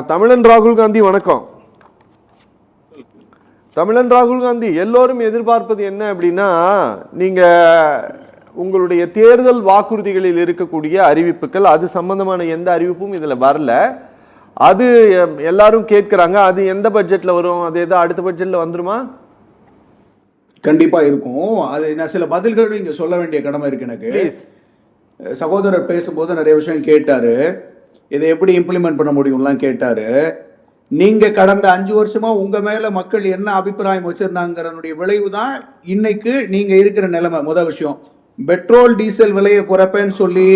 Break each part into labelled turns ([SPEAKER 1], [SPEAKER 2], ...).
[SPEAKER 1] தமிழன் ராகுல் காந்தி வணக்கம். தமிழன் ராகுல் காந்தி, எல்லோரும் எதிர்பார்ப்பது என்ன அப்படின்னா, நீங்க உங்களுடைய தேர்தல் வாக்குறுதிகளில் இருக்கக்கூடிய அறிவிப்புகள், அது சம்பந்தமான எந்த அறிவிப்பும் இதுல வரல. அது எல்லாரும் கேட்கிறாங்க, அது எந்த பட்ஜெட்ல வரும், அது ஏதோ அடுத்த பட்ஜெட்ல வந்துருமா?
[SPEAKER 2] கண்டிப்பா இருக்கும். அது நான் சில பதில்கள் இங்க சொல்ல வேண்டிய கடமை இருக்கு எனக்கு. சகோதரர் பேசும்போது நிறைய விஷயம் கேட்டாரு, இதை எப்படி இம்ப்ளிமெண்ட் பண்ண முடியும்லாம் கேட்டாரு. நீங்க கடந்த 5 வருஷமா உங்க மேல மக்கள் என்ன அபிப்பிராயம் வச்சிருந்தாங்கிறனுடைய விளைவு தான் இன்னைக்கு நீங்க இருக்கிற நிலைமை. முதல் விஷயம், பெட்ரோல் டீசல் விலையை குறைப்பேன்னு சொல்லி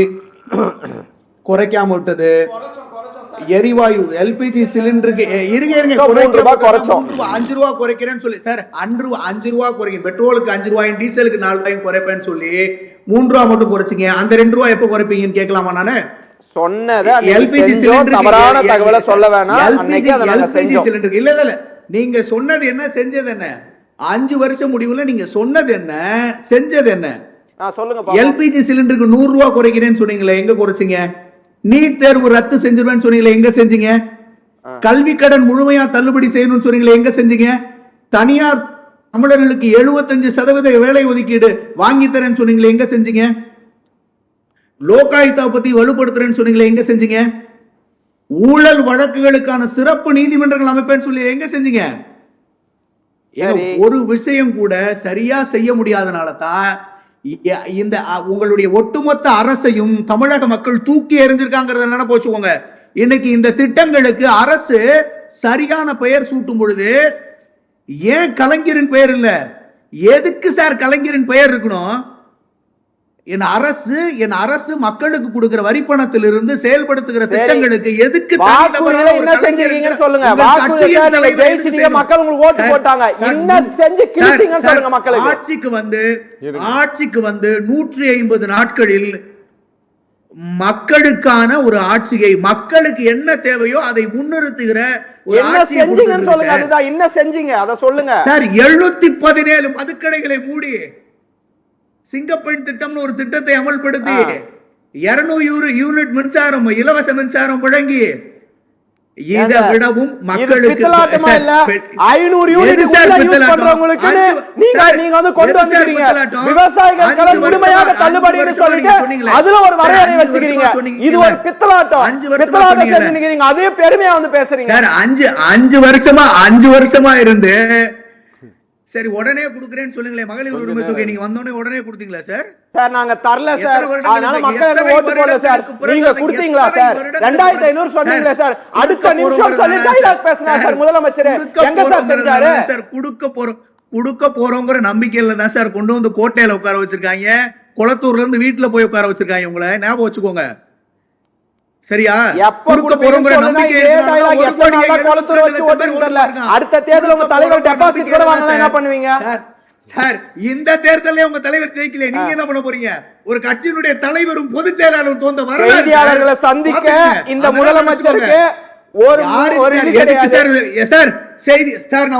[SPEAKER 2] குறைக்காம விட்டது. எரிவாயு எல்பிஜி சிலிண்டருக்கு இருங்க 5 ரூபா குறைக்கிறேன்னு சொல்லி, சார் 5 ரூபா குறைக்கும், பெட்ரோலுக்கு 5 ரூபாயும் டீசலுக்கு 4 ரூபாயும் குறைப்பேன்னு சொல்லி 3 ரூபா மட்டும் குறைச்சிங்க. அந்த 2 ரூபா எப்ப குறைப்பீங்கன்னு கேட்கலாமா? நானு சொன்னதை தவறான தகவலை சொல்ல வேணாம். இல்ல நீங்க சொன்னது என்ன, செஞ்சது என்ன? 5 வருஷம் முடிவுல நீங்க சொன்னது என்ன, செஞ்சது என்ன? சொல்லுங்க. எல்பிஜி சிலிண்டருக்கு 100 ரூபா குறைக்கிறேன்னு சொன்னீங்களே, எங்க குறைச்சிங்க? நீட் தேர்வு ரத்து செஞ்சிருவேன்னு சொன்னீங்களே, எங்க செஞ்சீங்க? கல்வி கடன் முழுமையா தள்ளுபடி செய்யணும்னு சொன்னீங்களே, எங்க செஞ்சீங்க? தனியார் தமிழர்களுக்கு 75% வேலை ஒதுக்கீடு வாங்கி தரேன்னு சொன்னீங்களே, எங்க செஞ்சீங்க? லோகாயுக்தா பத்தி வலுப்படுத்துறேன்னு சொன்னீங்களே, எங்க செஞ்சீங்க? ஊழல் வழக்குகளுக்கான சிறப்பு நீதிமன்றங்கள் அமைப்பேன்னு சொல்லி எங்க செஞ்சீங்க? ஒரு விஷயம் கூட சரியா செய்ய முடியாதனால தான் இந்த உங்களுடைய ஒட்டுமொத்த அரசையும் தமிழக மக்கள் தூக்கி எறிஞ்சிருக்காங்கிறத நினைப்பு வச்சுக்கோங்க. இன்னைக்கு இந்த திட்டங்களுக்கு அரசு சரியான பெயர் சூட்டும் பொழுது ஏன் கலைஞரின் பெயர் இல்ல? எதுக்கு சார் கலைஞரின் பெயர் இருக்கணும்? என் அரசு மக்களுக்கு கொடுக்கிற வரிப்பணத்திலிருந்து செயல்படுத்துகிற திட்டங்களுக்கு எதுக்கு
[SPEAKER 3] என்ன செஞ்சீங்கன்னு சொல்லுங்க. மக்கள் உங்களுக்கு ஓட்டு போட்டாங்க, என்ன செஞ்சு கிழிச்சீங்கன்னு சொல்லுங்க மக்களுக்கு.
[SPEAKER 2] ஆட்சிக்கு வந்து 150 நாட்களில் மக்களுக்கான ஒரு ஆட்சியை, மக்களுக்கு என்ன தேவையோ அதை முன்னிறுத்துகிற
[SPEAKER 3] என்ன செஞ்சீங்கன்னு சொல்லுங்க. அதுதான் என்ன செஞ்சீங்க, அதை சொல்லுங்க
[SPEAKER 2] சார். 717 மதுக்கடைகளை மூடி சிங்கப்பெண் திட்டம்னு ஒரு திட்டத்தை அமல்படுத்தி 200 யூனிட் மின்சாரம், இலவச மின்சாரம் வழங்கி, இதை விடவும் மக்களுக்கு
[SPEAKER 3] 500 யூனிட் யூஸ் பண்றவங்களுக்கு நீங்க வந்து கொண்டு வந்திருக்கீங்க. விவசாயிகள் கடன் முழுமையாக தள்ளுபடின்னு சொல்லிட்டு அதுல ஒரு வரையறை வச்சுக்கிறீங்க. இது ஒரு பித்தலாட்டம் செஞ்சுக்கிறீங்க. அதே பெருமையா வந்து பேசுறீங்க.
[SPEAKER 2] 5 வருஷமா இருந்து சரி உடனே கொடுக்குறேன்னு சொல்லுங்களேன். மகளிர் உரிமை தொகை நீங்க வந்தோடனே உடனே கொடுத்தீங்களா சார்?
[SPEAKER 3] சார் நாங்க தரல சார், அதனால மக்களுக்கு ஓட்டு போடல சார். நீங்க கொடுத்தீங்களா சார்? 2500 சொன்னீங்களா சார்? அடுத்த நிமிஷம் சொல்லி டயலாக் பேசினார் சார் முதலமைச்சர். எங்க சார் செஞ்சாரு?
[SPEAKER 2] சார் கொடுக்க போறோங்கிற நம்பிக்கையில தான் சார் கொண்டு வந்து கோட்டையில உட்கார வச்சிருக்காங்க. குளத்தூர்ல இருந்து வீட்டுல போய் உட்கார வச்சிருக்காங்க. உங்களை ஞாபகம் வச்சுக்கோங்க சரியா?
[SPEAKER 3] அடுத்த தேர்தல் உங்க தலைவர் டெபாசிட் கூட வாங்கலாம், என்ன பண்ணுவீங்க
[SPEAKER 2] சார்? இந்த தேர்தல்ல உங்க தலைவர் ஜெயிக்கல, நீங்க என்ன பண்ண போறீங்க? ஒரு கட்சியினுடைய தலைவரும் பொதுச் செயலாளரும் தோன்ற
[SPEAKER 3] செய்தியாளர்களை சந்திக்க இந்த முதலமைச்சருக்கு
[SPEAKER 2] நான்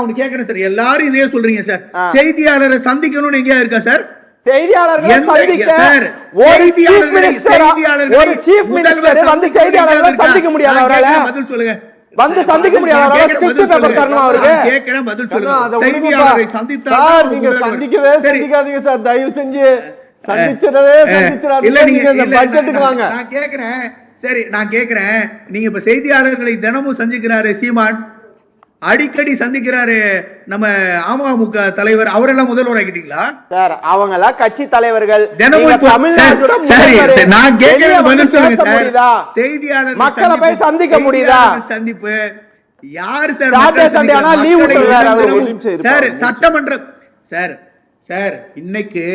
[SPEAKER 2] ஒன்னு கேக்குறேன் சார். எல்லாரும் இதே சொல்றீங்க சார், செய்தியாளரை சந்திக்கணும்னு எங்கேயா இருக்கா சார்?
[SPEAKER 3] செய்தியாளர்களை சந்திக்க ஒரு சீஃப் மினிஸ்டர் வந்து செய்தியாளர்களை சந்திக்க முடியாது. அவரால
[SPEAKER 2] பதில் சொல்லுங்க.
[SPEAKER 3] வந்து சந்திக்க முடியாது. ஸ்கிரிப்ட் பேப்பர் தரணும் அவருக்கு.
[SPEAKER 2] கேக்குறேன், பதில் சொல்லுங்க. செய்தியாளரை சந்தித்தா
[SPEAKER 1] நீங்க சந்திக்கவே சந்திக்காதீங்க சார், தயவு செஞ்சு சந்திச்சிரவே சந்திச்சிராதீங்க. பட்ஜெட்டுக்கு வாங்க.
[SPEAKER 2] நான் கேக்குறேன், சரி நான் கேக்குறேன், நீங்க இப்ப செய்தியாளர்களை தினமும் சந்திக்கிறாரு சீமான், அடிக்கடி சந்திக்கிறாரு நம்ம அமமுக தலைவர், அவரெல்லாம் முதல்வர் ஆகிட்டீங்களா
[SPEAKER 3] சார்? அவங்க எல்லாம் கட்சி தலைவர்கள்.
[SPEAKER 2] செய்தியாளர்
[SPEAKER 3] மக்களை போய் சந்திக்க முடியுதா?
[SPEAKER 2] சந்திப்பு யாரு சார்? சார் சட்டமன்ற சார் சார் இன்னைக்கு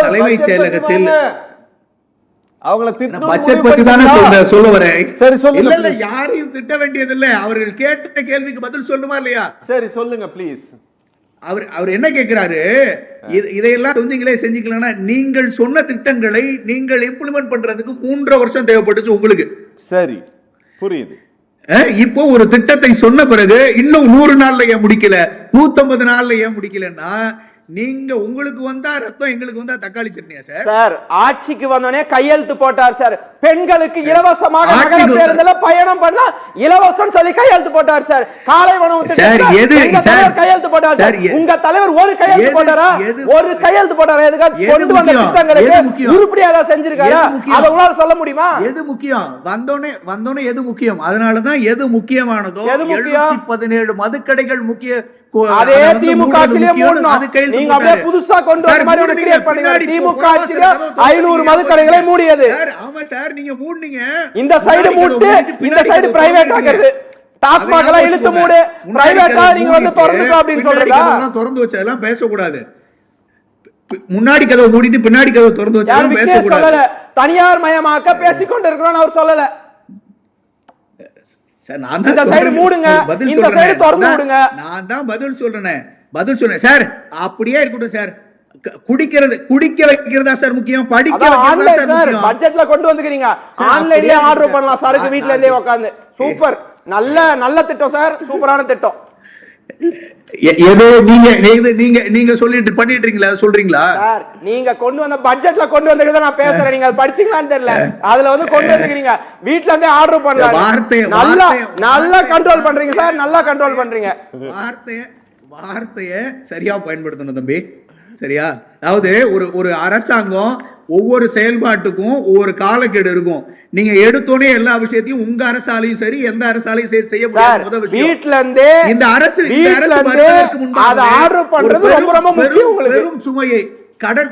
[SPEAKER 2] தலைமைச் செயலகத்தில்
[SPEAKER 1] அவங்கள
[SPEAKER 2] பட்ஜெட் பத்தி தானே சொல்ல வரேன். சரி சொல்லுங்க. இல்ல யாரையும் திட்ட வேண்டியது இல்ல, அவர்கள் கேட்ட கேள்விக்கு பதில் சொல்லுமா இல்லையா?
[SPEAKER 1] சரி சொல்லுங்க ப்ளீஸ்.
[SPEAKER 2] அவர் என்ன கேட்கிறாரு, இதையெல்லாம் சொன்னீங்களே செஞ்சுக்கலன்னா நீங்கள் சொன்ன திட்டங்களை நீங்கள் இம்ப்ளிமெண்ட் பண்றதுக்கு 3.5 வருஷம் தேவைப்பட்டுச்சு உங்களுக்கு.
[SPEAKER 1] சரி புரியுது.
[SPEAKER 2] இப்போ ஒரு திட்டத்தை சொன்ன பிறகு இன்னும் 100 நாள்ல ஏன் முடிக்கல, 150 நாள்ல ஏன் முடிக்கலன்னா நீங்க உங்களுக்கு வந்தா ரத்தம், எங்களுக்கு வந்தா தக்காளி சட்னியா சார்?
[SPEAKER 3] சார் ஆட்சிக்கு வந்தோடனே கையெழுத்து போட்டார் சார். பெண்களுக்கு இலவசமாக நகர பேருந்துல பயணம் பண்ணா இலவசம் சொல்லி கையெழுத்து போட்டார் சார். காலை உணவு கையெழுத்து போட்டார் சார். உங்க தலைவர் ஒரு கையெழுத்து போட்டாரா? ஒரு கையெழுத்து போட்டாரா? எதுக்காக கொண்டு வந்த திட்டங்களுக்கு உருப்படியாக செஞ்சிருக்காரா? அதை உங்களால சொல்ல முடியுமா?
[SPEAKER 2] எது முக்கியம்? வந்தோனே எது முக்கியம்? அதனாலதான் எது முக்கியமானதோ 17 மதுக்கடைகள் முக்கிய.
[SPEAKER 3] அதே திமுக ஆட்சியிலே மூடணும். நீங்க அப்படியே புதுசா கொண்டு வர மாதிரி ஒன்னு கிரியேட் பண்ணுங்க. திமுக ஆட்சியிலே 500 மதுக்கடைகளை மூடியது.
[SPEAKER 2] ஆமா சார், நீங்க மூடுனீங்க.
[SPEAKER 3] இந்த சைடு மூட்டு, இந்த சைடு பிரைவேட் ஆக்குறது. டாஸ்மாக் எல்லாம் இழுத்து மூடு, பிரைவேட்டா நீங்க வந்து திறந்துக்கலாம் அப்படின்னு சொல்றீங்க.
[SPEAKER 2] திறந்து வச்சதெல்லாம் பேசக்கூடாது. முன்னாடி கதவை மூடிட்டு பின்னாடி கதவை திறந்து வச்சாலும் பேசக்கூடாது.
[SPEAKER 3] சொல்லல தனியார் மயமாக்க பேசிக்கொண்டு இருக்கிறோம் அவர் சொல்லல. இந்த சைடு மூடுங்க, இந்த சைடு திறந்து விடுங்க.
[SPEAKER 2] நான் தான் பதில் சொல்றேன் சார். அப்படியே இருக்கட்டும் சார். குடிக்க வைக்கிறதா சார் முக்கியம்? படிக்க வைக்கிறதா சார்?
[SPEAKER 3] பட்ஜெட்ல கொண்டு வந்துக்கிறீங்க. ஆன்லைன்லயே ஆர்டர் பண்ணலாம் சரக்கு வீட்ல இருந்தே உட்கார்ந்து. சூப்பர், நல்ல திட்டம் சார், சூப்பரான திட்டம்.
[SPEAKER 2] ஏதோ நீங்க சொல்லிட்டு பண்ணிட்டு இருக்கீங்களா? சொல்றீங்களா
[SPEAKER 3] சார்? நீங்க கொண்டு வந்த பட்ஜெட்ல கொண்டு வந்ததை நான் பேசுறேன். நீங்க படிச்சீங்களான்னு தெரியல. அதுல வந்து கொண்டு வந்துக்கிறீங்க. வீட்ல இருந்தே ஆர்டர் பண்ணலாம். நல்லா கண்ட்ரோல் பண்றீங்க சார், நல்லா கண்ட்ரோல் பண்றீங்க.
[SPEAKER 2] வார்த்தைய சரியா பயன்படுத்தணும் தம்பி, சரியா? அதாவது ஒரு அரசாங்கம் ஒவ்வொரு செயல்பாட்டுக்கும் ஒவ்வொரு காலக்கெடு இருக்கும். நீங்க எடுத்தோனே எல்லா விஷயத்தையும் உங்க அரசாலையும் சரி, எந்த அரசாலையும் சரி செய்ய முடியாது. முதல் விஷயம்,
[SPEAKER 3] வீட்ல இருந்தே
[SPEAKER 2] இந்த அரசு
[SPEAKER 3] ஆர்டர் பண்றது ரொம்ப ரொம்ப முக்கியம். உங்களுக்கு
[SPEAKER 2] பெரும் சுமையை கடன்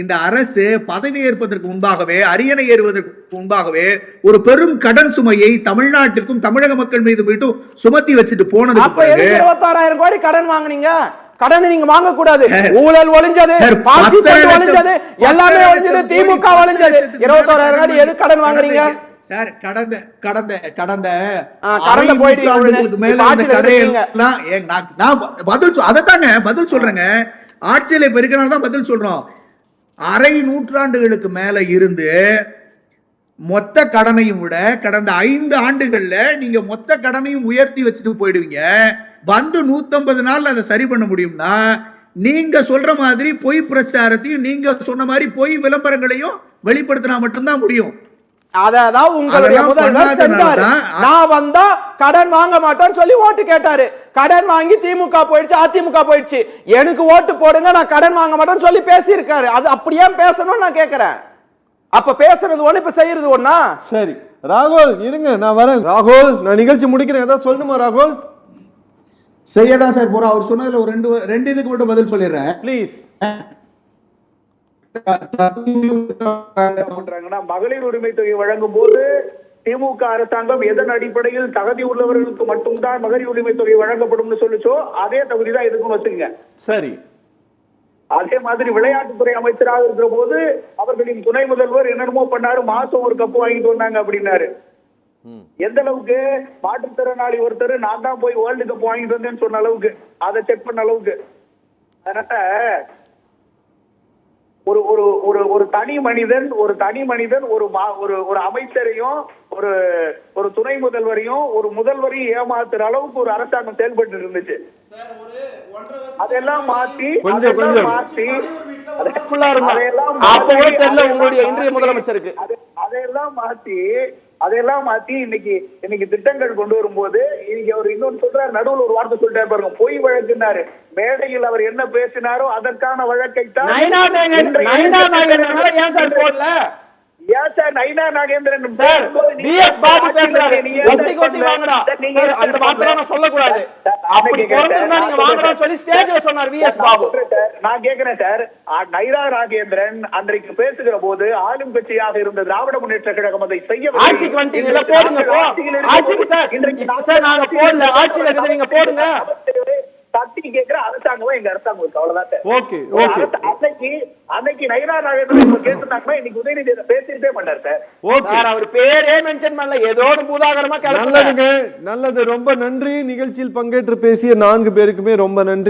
[SPEAKER 2] இந்த அரசு பதவி ஏற்பதற்கு முன்பாகவே, அரியணை ஏறுவதற்கு முன்பாகவே ஒரு பெரும் கடன் சுமையை தமிழ்நாட்டிற்கும் தமிழக மக்கள் மீது மீண்டும் சுமத்தி வச்சுட்டு போனது.
[SPEAKER 3] அப்ப 26,000 கோடி கடன் வாங்குனீங்க. கடன் நீங்க வாங்க கூடாது. ஊழல் ஒளிஞ்சது, ஒளிஞ்சது, எல்லாமே ஒளிஞ்சது, திமுக ஒளிஞ்சது. 26,000 கோடி எது கடன் வாங்குறீங்க
[SPEAKER 2] சார்? கடந்த பதில் சொல்றேங்க. ஆட்சியில இப்ப இருக்கனால்தான் பதில் சொல்றோம். அரை நூற்றாண்டுகளுக்கு மேல இருந்து மொத்த கடனையும் விட கடந்த 5 ஆண்டுகள்ல நீங்க மொத்த கடனையும் உயர்த்தி வச்சுட்டு போயிடுவீங்க. வந்து 150 நாள்ல அதை சரி பண்ண முடியும்னா நீங்க சொல்ற மாதிரி பொய் பிரச்சாரத்தையும் நீங்க சொன்ன மாதிரி பொய் விளம்பரங்களையும் வெளிப்படுத்தினா மட்டும்தான் முடியும்.
[SPEAKER 3] அதான் உங்களுடைய முதல்வர் செஞ்சாரு. நான் வந்தா கடன் வாங்க மாட்டேன்னு சொல்லி ஓட்டு கேட்டாரு. கடன் வாங்கி திமுக போயிடுச்சு, அதிமுக போயிடுச்சு. எனக்கு ஓட்டு போடுங்க, நான் கடன் வாங்க மாட்டேன்னு சொல்லி பேசி இருக்காரு. அது அப்படியே பேசணும்னு நான் கேக்குறேன். அப்ப பேசுறது ஒண்ணு, இப்ப செய்யறது ஒண்ணா?
[SPEAKER 1] சரி ராகுல் இருங்க, நான் வரேன். ராகுல், நான் நிகழ்ச்சி முடிக்கிறேன். ஏதாவது சொல்லணுமா ராகுல்?
[SPEAKER 2] சரியாதான் சார் போறோம். அவர் சொன்னதுல ஒரு ரெண்டு இதுக்கு மட்டும் பதில் சொல்லிடுறேன்
[SPEAKER 1] ப்ளீஸ்.
[SPEAKER 4] மகளிர் உரிமை தொகை வழங்கும் போது திமுக அரசாங்கம் எதன் அடிப்படையில் தகுதி உள்ளவர்களுக்கு மட்டும்தான் மகளிர் உரிமை தொகை வழங்கப்படும் சொல்லுச்சோ அதே தகுதி தான் இதுக்கும் வச்சுங்க.
[SPEAKER 1] சரி.
[SPEAKER 4] அதே மாதிரி விளையாட்டுத்துறை அமைச்சராக இருக்கிற போது அவர்களின் துணை முதல்வர் என்னென்னமோ பண்ணாரு, மாசம் ஒரு கப்பு வாங்கிட்டு வந்தாங்க அப்படின்னாரு. எந்த அளவுக்கு? மாற்றுத்திறனாளி ஒருத்தர் நான் தான் போய் வேர்ல்டு கப் வாங்கிட்டு வந்தேன்னு சொன்ன அளவுக்கு, அதை செக் பண்ண அளவுக்கு. அதனால ஒரு தனி மனிதன் ஒரு அமைச்சரையும் ஒரு துணை முதல்வரையும் ஒரு முதல்வரையும் ஏமாத்துற அளவுக்கு ஒரு அரசாங்கம் செயல்பட்டு இருந்துச்சு. அதெல்லாம் மாத்தி அதையெல்லாம் மாத்தி இன்னைக்கு திட்டங்கள் கொண்டு வரும்போது அவர் இன்னொன்னு சொல்றாரு. நடுவில் ஒரு வார்த்தை சொல்லிட்டே பாருங்க, பொய் வழக்குனாரு. மேடையில் அவர் என்ன பேசினாரோ அதற்கான வழக்கை தான் ஏன் சார் நைனா நாகேந்திரன்
[SPEAKER 3] பாபு பேசுறாரு. அந்த வார்த்தை நான் சொல்லக்கூடாது. அப்படி பிறந்திருந்தா நீங்க வாங்கறான்னு சொல்லி ஸ்டேஜ்ல சொன்னார் விஎஸ் பாபு.
[SPEAKER 4] நான் கேக்குறேன் சார், நைனா நாகேந்திரன் அன்றைக்கு பேசுகிற போது ஆளும் கட்சியாக இருந்த திராவிட முன்னேற்ற கழகம் அதை செய்ய
[SPEAKER 3] ஆட்சிக்கு வந்துட்டீங்கல்ல, போடுங்க போ. ஆட்சிக்கு சார் நாங்க போடல, ஆட்சியில இருக்குது, நீங்க போடுங்க.
[SPEAKER 4] தட்டி கேக்குற அரசாங்கம் எங்க அரசாங்கம் இருக்கு, அவ்வளவுதான் சார்.
[SPEAKER 1] Okay okay.
[SPEAKER 4] அன்னைக்கு நைனா நாகேந்திரன் கேட்டிருந்தாங்கன்னா இன்னைக்கு உதயநிதி பேசிட்டே மாட்டார் சார்.
[SPEAKER 3] ஓகே, அவர் பேரே மென்ஷன் பண்ணல, ஏதோ ஒரு பூதாகரமா கிளம்புங்க.
[SPEAKER 1] நல்லது, ரொம்ப நன்றி. நிகழ்ச்சியில் பங்கேற்று பேசிய 4 பேருக்குமே ரொம்ப நன்றி.